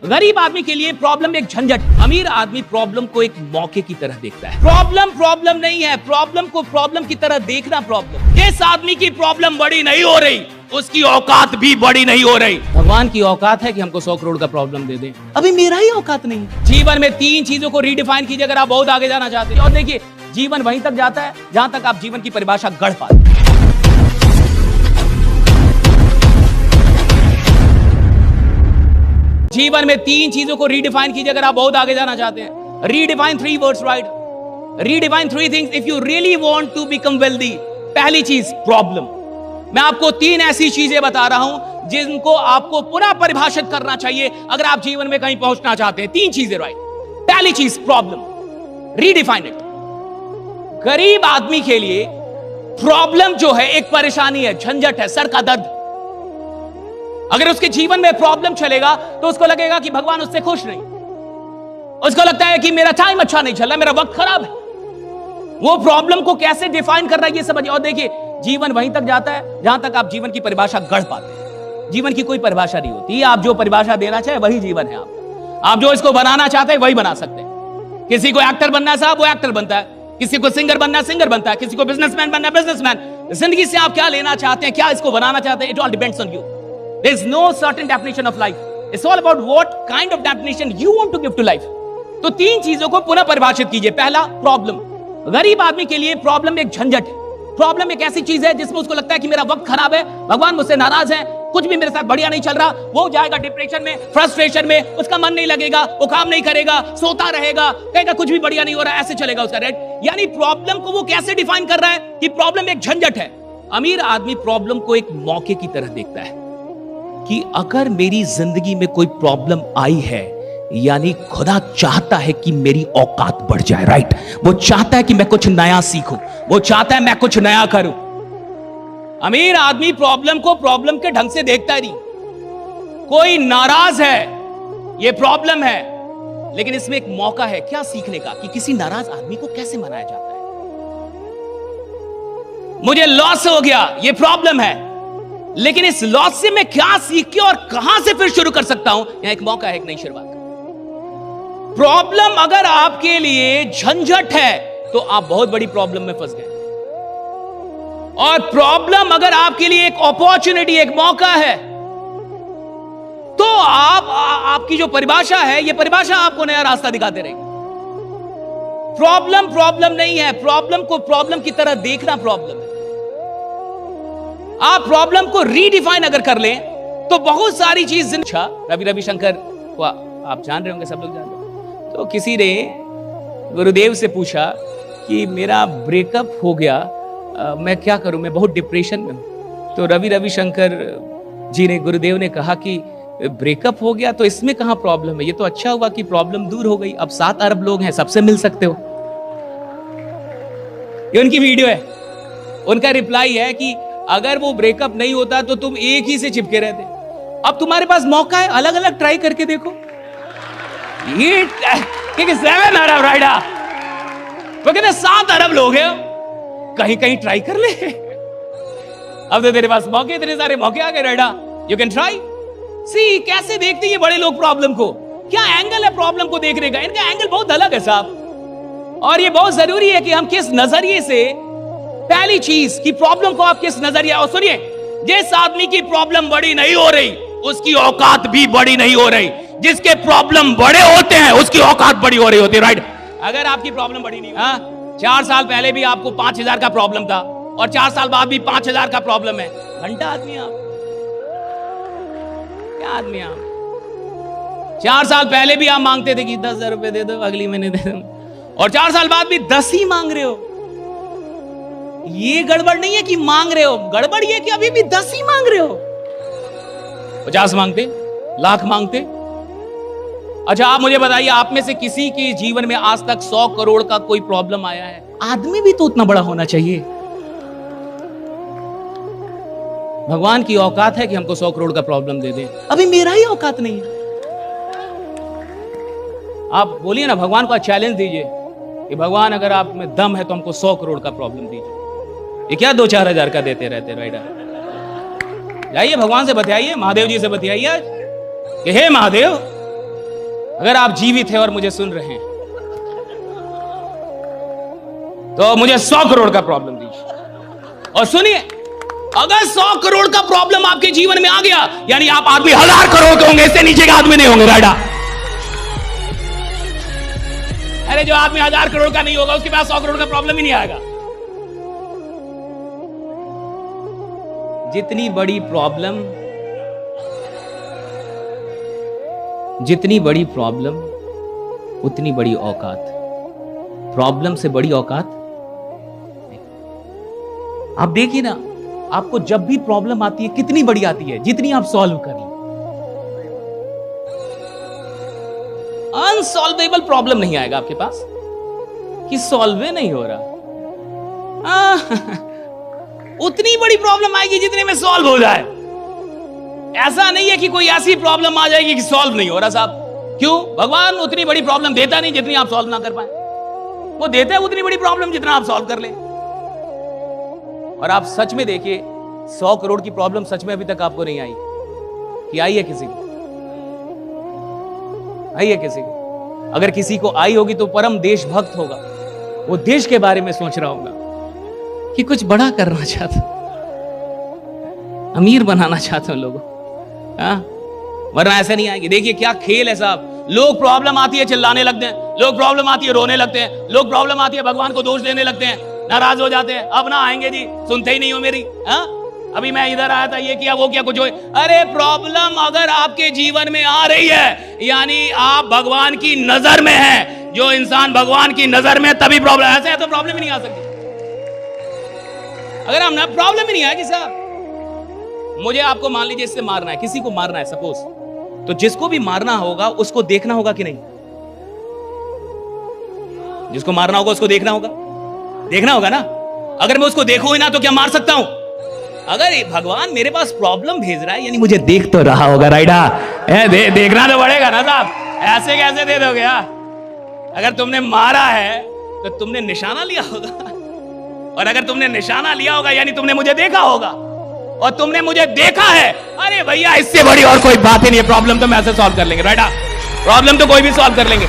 गरीब आदमी के लिए प्रॉब्लम एक झंझट, अमीर आदमी प्रॉब्लम को एक मौके की तरह देखता है। प्रॉब्लम नहीं है, प्रॉब्लम को प्रॉब्लम की तरह देखना प्रॉब्लम। जिस आदमी की प्रॉब्लम बड़ी नहीं हो रही उसकी औकात भी बड़ी नहीं हो रही। भगवान की औकात है कि हमको 100 करोड़ का प्रॉब्लम दे दे, अभी मेरा ही औकात नहीं है। जीवन में 3 चीजों को रीडिफाइन कीजिए अगर आप बहुत आगे जाना चाहते हैं। और देखिए, जीवन वहीं तक जाता है जहां तक आप जीवन की परिभाषा गढ़ पाते हैं। जीवन में 3 चीजों को रीडिफाइन कीजिए अगर आप बहुत आगे जाना चाहते हैं। Redefine 3 words, right? Redefine 3 things if you really want to become wealthy. पहली चीज प्रॉब्लम। मैं आपको 3 ऐसी चीजें बता रहा हूं जिनको आपको पुनः परिभाषित करना चाहिए अगर आप जीवन में कहीं पहुंचना चाहते हैं। 3 चीजें, राइट? पहली चीज प्रॉब्लम, रीडिफाइन इट। गरीब आदमी के लिए प्रॉब्लम जो है एक परेशानी है, झंझट है, सर का दर्द। अगर उसके जीवन में प्रॉब्लम चलेगा तो उसको लगेगा कि भगवान उससे खुश नहीं। उसको लगता है कि मेरा टाइम अच्छा नहीं चल रहा, मेरा वक्त खराब है। वो प्रॉब्लम को कैसे डिफाइन कर रहा है ये समझिए। और देखिए, जीवन वहीं तक जाता है जहां तक आप जीवन की परिभाषा गढ़ पाते हैं। जीवन की कोई परिभाषा नहीं होती, आप जो परिभाषा देना चाहे वही जीवन है। आप जो इसको बनाना चाहते हैं वही बना सकते हैं। किसी को एक्टर बनना है साहब, वो एक्टर बनता है। किसी को सिंगर बनना है, सिंगर बनता है। किसी को बिजनेसमैन बनना है, बिजनेसमैन। जिंदगी से आप क्या लेना चाहते हैं, क्या इसको बनाना चाहते हैं, it all depends on you. There is no certain definition of life. It's all about what kind of definition you want to give to life. तो 3 चीजों को पुनः परिभाषित कीजिए। पहला, प्रॉब्लम। गरीब आदमी के लिए प्रॉब्लम एक झंझट है। प्रॉब्लम एक ऐसी चीज है जिसमें उसको लगता है कि मेरा वक्त खराब है, भगवान मुझसे नाराज है, कुछ भी मेरे साथ बढ़िया नहीं चल रहा। वो जाएगा डिप्रेशन में, फ्रस्ट्रेशन में, उसका मन नहीं लगेगा, वो काम नहीं करेगा, सोता रहेगा, कहेगा कुछ भी बढ़िया नहीं हो रहा, ऐसे चलेगा उसका, राइट? यानी प्रॉब्लम को वो कैसे डिफाइन कर रहा है कि प्रॉब्लम एक झंझट है। अमीर आदमी प्रॉब्लम को एक मौके की तरह देखता है कि अगर मेरी जिंदगी में कोई प्रॉब्लम आई है, यानी खुदा चाहता है कि मेरी औकात बढ़ जाए, राइट? वो चाहता है कि मैं कुछ नया सीखूं, वो चाहता है मैं कुछ नया करूं। अमीर आदमी प्रॉब्लम को प्रॉब्लम के ढंग से देखता नहीं। कोई नाराज है, ये प्रॉब्लम है, लेकिन इसमें एक मौका है क्या सीखने का कि किसी नाराज आदमी को कैसे मनाया जाता है। मुझे लॉस हो गया, ये प्रॉब्लम है, लेकिन इस लॉस से मैं क्या सीख के और कहां से फिर शुरू कर सकता हूं, यहां एक मौका है, एक नई शुरुआत। प्रॉब्लम अगर आपके लिए झंझट है तो आप बहुत बड़ी प्रॉब्लम में फंस गए। और प्रॉब्लम अगर आपके लिए एक अपॉर्चुनिटी, एक मौका है, तो आपकी जो परिभाषा है, ये परिभाषा आपको नया रास्ता दिखाते रहेगी। प्रॉब्लम नहीं है, प्रॉब्लम को प्रॉब्लम की तरह देखना प्रॉब्लम है। आप प्रॉब्लम को रीडिफाइन अगर कर लें तो बहुत सारी चीज। रविशंकर को आप जान रहे होंगे, सब लोग जान रहे होंगे। तो किसी ने गुरुदेव से पूछा कि मेरा ब्रेकअप हो गया, मैं क्या करूं, मैं बहुत डिप्रेशन में हूं। तो रविशंकर जी ने, गुरुदेव ने कहा कि ब्रेकअप हो गया तो इसमें कहां प्रॉब्लम है, ये तो अच्छा हुआ कि प्रॉब्लम दूर हो गई, अब 7 अरब लोग हैं, सबसे मिल सकते हो। ये उनकी वीडियो है। उनका रिप्लाई है कि अगर वो ब्रेकअप नहीं होता तो तुम एक ही से चिपके रहते। अब तुम्हारे पास मौका है, अलग अलग ट्राई करके देखो। ये 7 अरब राइडा, वो कहते 7 अरब लोग हैं, कहीं कहीं ट्राई कर ले। अब तो तेरे पास मौके, इतने सारे मौके आ गए राइडा, यू कैन ट्राई। सी कैसे देखते हैं बड़े लोग प्रॉब्लम को, क्या एंगल है प्रॉब्लम को देखने का। इनका एंगल बहुत अलग है साहब, और ये बहुत जरूरी है कि हम किस नजरिए से, पहली चीज कि प्रॉब्लम को आप किस नजरिया। और सुनिए, जिस आदमी की प्रॉब्लम बड़ी नहीं हो रही उसकी औकात भी बड़ी नहीं हो रही। जिसके प्रॉब्लम बड़े होते हैं उसकी औकात बड़ी हो रही होती है, राइट? अगर आपकी प्रॉब्लम बड़ी नहीं, 4 साल पहले भी आपको 5,000 का प्रॉब्लम था और 4 साल बाद भी 5,000 का प्रॉब्लम है, घंटा आदमी आप, क्या आदमी आप। 4 साल पहले भी आप मांगते थे कि 10,000 रुपए दे दो, अगली महीने दे दो, और 4 साल बाद भी 10 ही मांग रहे हो। ये गड़बड़ नहीं है कि मांग रहे हो, गड़बड़ ये कि अभी भी 10 ही मांग रहे हो। 50 मांगते, लाख मांगते। अच्छा, आप मुझे बताइए, आप में से किसी के जीवन में आज तक 100 करोड़ का कोई प्रॉब्लम आया है? आदमी भी तो उतना बड़ा होना चाहिए। भगवान की औकात है कि हमको 100 करोड़ का प्रॉब्लम दे दे, अभी मेरा ही औकात नहीं है। आप बोलिए ना, भगवान को चैलेंज दीजिए कि भगवान अगर आप में दम है तो हमको 100 करोड़ का प्रॉब्लम दीजिए। ये क्या 2-4 हजार का देते रहते, राइट? जाइए भगवान से बतियाइए, महादेव जी से बतियाइए कि हे महादेव, अगर आप जीवित हैं और मुझे सुन रहे हैं तो मुझे 100 करोड़ का प्रॉब्लम दीजिए। और सुनिए, अगर 100 करोड़ का प्रॉब्लम आपके जीवन में आ गया, यानी आप आदमी 1000 करोड़ के होंगे, इससे नीचे के आदमी नहीं होंगे। राइडा, अरे जो आदमी 1000 करोड़ का नहीं होगा उसके पास 100 करोड़ का प्रॉब्लम ही नहीं आएगा। जितनी बड़ी प्रॉब्लम उतनी बड़ी औकात। प्रॉब्लम से बड़ी औकात नहीं। आप देखिए ना, आपको जब भी प्रॉब्लम आती है कितनी बड़ी आती है, जितनी आप सॉल्व कर लें। अनसॉल्वेबल प्रॉब्लम नहीं आएगा आपके पास कि सॉल्व नहीं हो रहा। उतनी बड़ी प्रॉब्लम आएगी जितने में सॉल्व हो जाए। ऐसा नहीं है कि कोई ऐसी प्रॉब्लम आ जाएगी कि सॉल्व नहीं हो रहा। साहब, क्यों? भगवान उतनी बड़ी प्रॉब्लम देता नहीं जितनी आप सॉल्व ना कर पाए। वो देता है उतनी बड़ी प्रॉब्लम जितना आप सॉल्व कर ले। और आप सच में देखिए, 100 करोड़ की प्रॉब्लम सच में अभी तक आपको नहीं आई कि आई है किसी को? आई है किसी को? अगर किसी को आई होगी तो परम देशभक्त होगा। वो देश के बारे में सोच रहा होगा कि कुछ बड़ा करना चाहता, अमीर बनाना चाहता हूं लोगों। वरना ऐसा नहीं आएगी। देखिए क्या खेल है साहब। लोग प्रॉब्लम आती है चिल्लाने लगते हैं, लोग प्रॉब्लम आती है रोने लगते हैं, लोग प्रॉब्लम आती है भगवान को दोष देने लगते हैं, नाराज हो जाते हैं। अब ना आएंगे जी, सुनते ही नहीं हो मेरी। अभी मैं इधर आया था, ये किया वो किया, कुछ हो। अरे प्रॉब्लम अगर आपके जीवन में आ रही है, यानी आप भगवान की नजर में हैं। जो इंसान भगवान की नजर में, तभी प्रॉब्लम। ऐसे है तो प्रॉब्लम ही नहीं आ सकती। अगर हम ना, प्रॉब्लम ही नहीं आएगी साहब। मुझे आपको मान लीजिए इससे मारना है, किसी को मारना है सपोज, तो जिसको भी मारना होगा उसको देखना होगा कि नहीं? जिसको मारना होगा उसको देखना होगा ना। अगर मैं उसको देखूं ही ना तो क्या मार सकता हूं? अगर भगवान मेरे पास प्रॉब्लम भेज रहा है, यानी मुझे देख तो रहा होगा। राइडा, देखना तो पड़ेगा ना साहब। ऐसे कैसे दे दोगे? अगर तुमने मारा है तो तुमने निशाना लिया होगा, और अगर तुमने निशाना लिया होगा यानी तुमने मुझे देखा होगा, और तुमने मुझे देखा है। अरे भैया, इससे बड़ी और कोई बात ही नहीं है। प्रॉब्लम तो मैं ऐसे सॉल्व कर लेंगे। राइडा, प्रॉब्लम तो कोई भी सॉल्व कर लेंगे।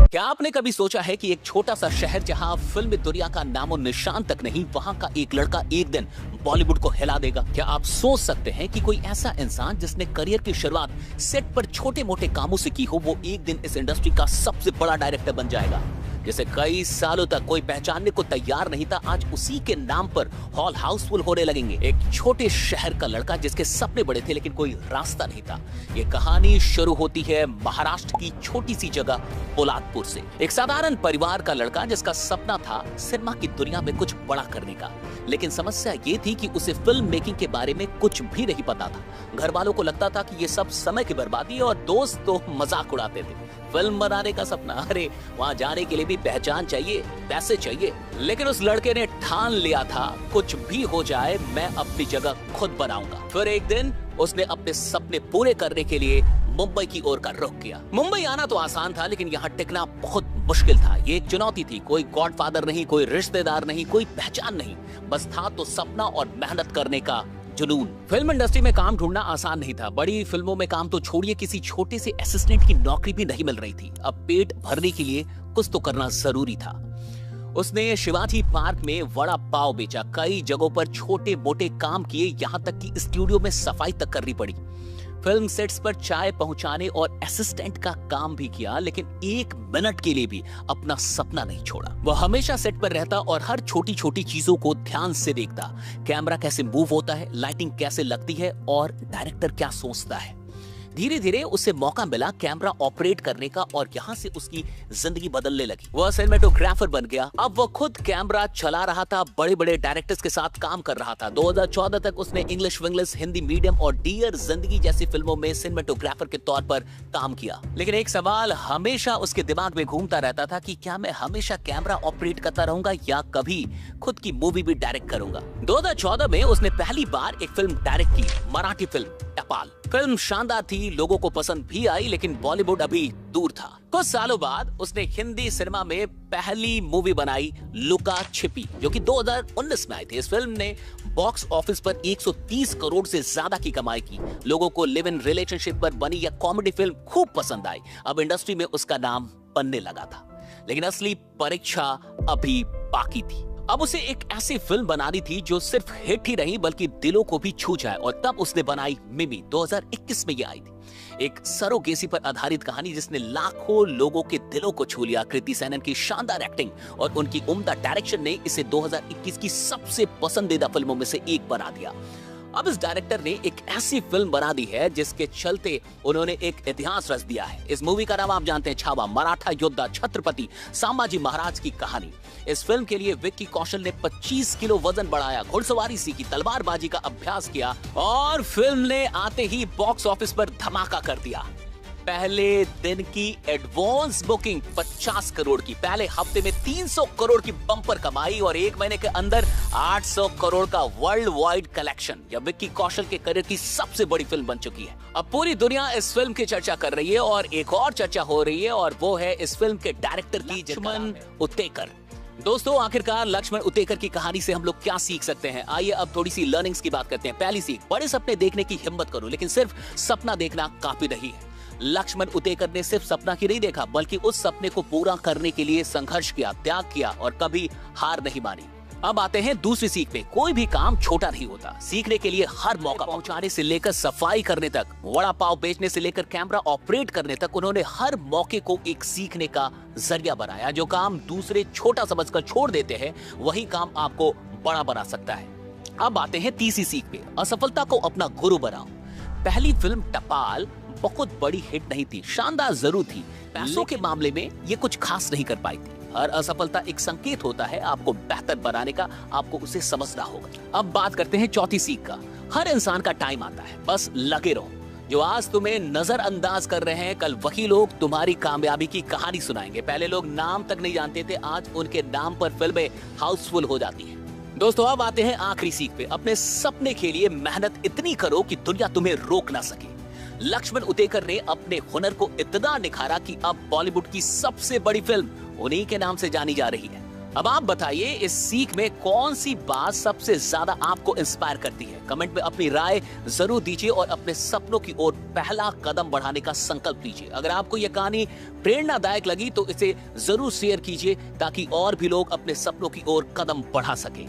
क्या आपने कभी सोचा है कि एक छोटा सा शहर जहां फिल्म दुनिया का नामो निशान तक नहीं, वहां का एक लड़का एक दिन बॉलीवुड को हिला देगा? क्या आप सोच सकते हैं कि कोई ऐसा इंसान जिसने करियर की शुरुआत सेट पर छोटे मोटे कामों से की हो, वो एक दिन इस इंडस्ट्री का सबसे बड़ा डायरेक्टर बन जाएगा? जिसे कई सालों तक कोई पहचानने को तैयार नहीं था, आज उसी के नाम पर हॉल हाउसफुल होने लगेंगे। एक छोटे शहर का लड़का जिसके सपने बड़े थे लेकिन कोई रास्ता नहीं था। ये कहानी शुरू होती है महाराष्ट्र की छोटी सी जगह पोलादपुर से। एक साधारण परिवार का लड़का जिसका सपना था सिनेमा की दुनिया में कुछ बड़ा करने का, लेकिन समस्या ये थी कि उसे फिल्म मेकिंग के बारे में कुछ भी नहीं पता था। घर वालों को लगता था कि ये सब समय की बर्बादी, और दोस्त तो मजाक उड़ाते थे। फिल्म बनाने का सपना, अरे वहां जाने के लिए भी पहचान चाहिए, पैसे चाहिए। लेकिन उस लड़के ने ठान लिया था, कुछ भी हो जाए मैं अपनी जगह खुद बनाऊंगा। फिर एक दिन उसने अपने सपने पूरे करने के लिए मुंबई की ओर का रुख किया। मुंबई आना तो आसान था, लेकिन यहाँ टिकना बहुत मुश्किल था। ये एक चुनौती थी। कोई गॉडफादर नहीं, कोई रिश्तेदार नहीं, कोई पहचान नहीं, बस था तो सपना और मेहनत करने का जुनून। फिल्म इंडस्ट्री में काम ढूंढना आसान नहीं था। बड़ी फिल्मों में काम तो छोड़िए, किसी छोटे से असिस्टेंट की नौकरी भी नहीं मिल रही थी। अब पेट भरने के लिए कुछ तो करना जरूरी था। उसने शिवाजी पार्क में वड़ा पाव बेचा, कई जगहों पर छोटे मोटे काम किए, यहाँ तक कि स्टूडियो में सफाई तक करनी पड़ी। फिल्म सेट्स पर चाय पहुंचाने और असिस्टेंट का काम भी किया, लेकिन एक मिनट के लिए भी अपना सपना नहीं छोड़ा। वह हमेशा सेट पर रहता और हर छोटी छोटी चीजों को ध्यान से देखता। कैमरा कैसे मूव होता है, लाइटिंग कैसे लगती है, और डायरेक्टर क्या सोचता है। धीरे धीरे उसे मौका मिला कैमरा ऑपरेट करने का, और यहाँ से उसकी जिंदगी बदलने लगी। वह सिनेमेटोग्राफर बन गया। अब वह खुद कैमरा चला रहा था, बड़े बड़े डायरेक्टर्स के साथ काम कर रहा था। 2014 तक उसने इंग्लिश विंग्लिश, हिंदी मीडियम और डियर जिंदगी जैसी फिल्मों में सिनेमेटोग्राफर के तौर पर काम किया। लेकिन एक सवाल हमेशा उसके दिमाग में घूमता रहता था कि क्या मैं हमेशा कैमरा ऑपरेट करता रहूंगा या कभी खुद की मूवी भी डायरेक्ट करूंगा। 2014 में उसने पहली बार एक फिल्म डायरेक्ट की, मराठी फिल्म टपाल। फिल्म शानदार थी, लोगों को पसंद भी आई, लेकिन बॉलीवुड अभी दूर था। कुछ सालों बाद उसने हिंदी सिनेमा में पहली मूवी बनाई लुका छिपी, जो कि 2019 में आई थी। इस फिल्म ने बॉक्स ऑफिस पर 130 करोड़ से ज्यादा की कमाई की। लोगों को लिव इन रिलेशनशिप पर बनी यह कॉमेडी फिल्म खूब पसंद आई। अब इंडस्ट्री में उसका नाम बनने लगा था, लेकिन असली परीक्षा अभी बाकी थी। अब उसे एक ऐसी फिल्म बनानी थी जो सिर्फ हिट ही नहीं बल्कि दिलों को भी छू जाए, और तब उसने बनाई मिमी। 2021 में ये आई थी। एक सरोगेसी पर आधारित कहानी जिसने लाखों लोगों के दिलों को छू लिया। कृति सेनन की शानदार एक्टिंग और उनकी उम्दा डायरेक्शन ने इसे 2021 की सबसे पसंदीदा फिल्मों में से एक बना दिया। अब इस डायरेक्टर ने एक ऐसी फिल्म बना दी है जिसके चलते उन्होंने एक इतिहास रच दिया है। इस मूवी का नाम आप जानते हैं, छावा। मराठा योद्धा छत्रपति संभाजी महाराज की कहानी। इस फिल्म के लिए विक्की कौशल ने 25 किलो वजन बढ़ाया, घुड़सवारी सीखी, तलवारबाजी का अभ्यास किया और फिल्म ने आते ही बॉक्स ऑफिस पर धमाका कर दिया। पहले दिन की एडवांस बुकिंग 50 करोड़ की, पहले हफ्ते में 300 करोड़ की बम्पर कमाई और एक महीने के अंदर 800 करोड़ का वर्ल्ड वाइड कलेक्शन। यह विक्की कौशल के करियर की सबसे बड़ी फिल्म बन चुकी है। अब पूरी दुनिया इस फिल्म की चर्चा कर रही है और एक और चर्चा हो रही है, और वो है इस फिल्म के डायरेक्टर की, लक्ष्मण उतेकर। दोस्तों, आखिरकार लक्ष्मण उतेकर की कहानी से हम लोग क्या सीख सकते हैं? आइए अब थोड़ी सी लर्निंग्स की बात करते हैं। पहली सीख, बड़े सपने देखने की हिम्मत करो, लेकिन सिर्फ सपना देखना काफी नहीं है। लक्ष्मण उतेकर ने सिर्फ सपना ही नहीं देखा, बल्कि उस सपने को पूरा करने के लिए संघर्ष किया, त्याग किया और कभी हार नहीं मानी। अब आते हैं दूसरी सीख पे। कोई भी काम छोटा नहीं होता। सीखने के लिए हर मौका पहुंचाने से लेकर सफाई करने तक, वड़ा पाव बेचने से लेकर कैमरा ऑपरेट करने तक, उन्होंने हर मौके को एक सीखने का जरिया बनाया। जो काम दूसरे छोटा समझकर छोड़ देते हैं, वही काम आपको बड़ा बना सकता है। अब आते हैं तीसरी सीख पे। असफलता को अपना गुरु बनाओ। पहली फिल्म टपाल बहुत बड़ी हिट नहीं थी, शानदार जरूर थी। पैसों के मामले में ये कुछ खास नहीं कर पाई थी। हर असफलता एक संकेत होता है आपको बेहतर बनाने का, आपको उसे समझना होगा। अब बात करते हैं चौथी सीख का। हर इंसान का टाइम आता है, बस लगे रहो। जो आज तुम्हें नजरअंदाज कर रहे हैं, कल वही लोग तुम्हारी कामयाबी की कहानी सुनाएंगे। पहले लोग नाम तक नहीं जानते थे, आज उनके नाम पर फिल्में हाउसफुल हो जाती हैं। दोस्तों, अब आते हैं आखिरी सीख पे। अपने सपने के लिए मेहनत इतनी करो कि दुनिया तुम्हें रोक ना सके। लक्ष्मण उतेकर ने अपने हुनर को इतना निखारा कि अब बॉलीवुड की सबसे बड़ी फिल्म उन्हीं के नाम से जानी जा रही है। अब आप बताइए, इस सीख में कौन सी बात सबसे ज्यादा आपको इंस्पायर करती है? कमेंट में अपनी राय जरूर दीजिए और अपने सपनों की ओर पहला कदम बढ़ाने का संकल्प लीजिए। अगर आपको यह कहानी प्रेरणादायक लगी तो इसे जरूर शेयर कीजिए, ताकि और भी लोग अपने सपनों की ओर कदम बढ़ा सकें।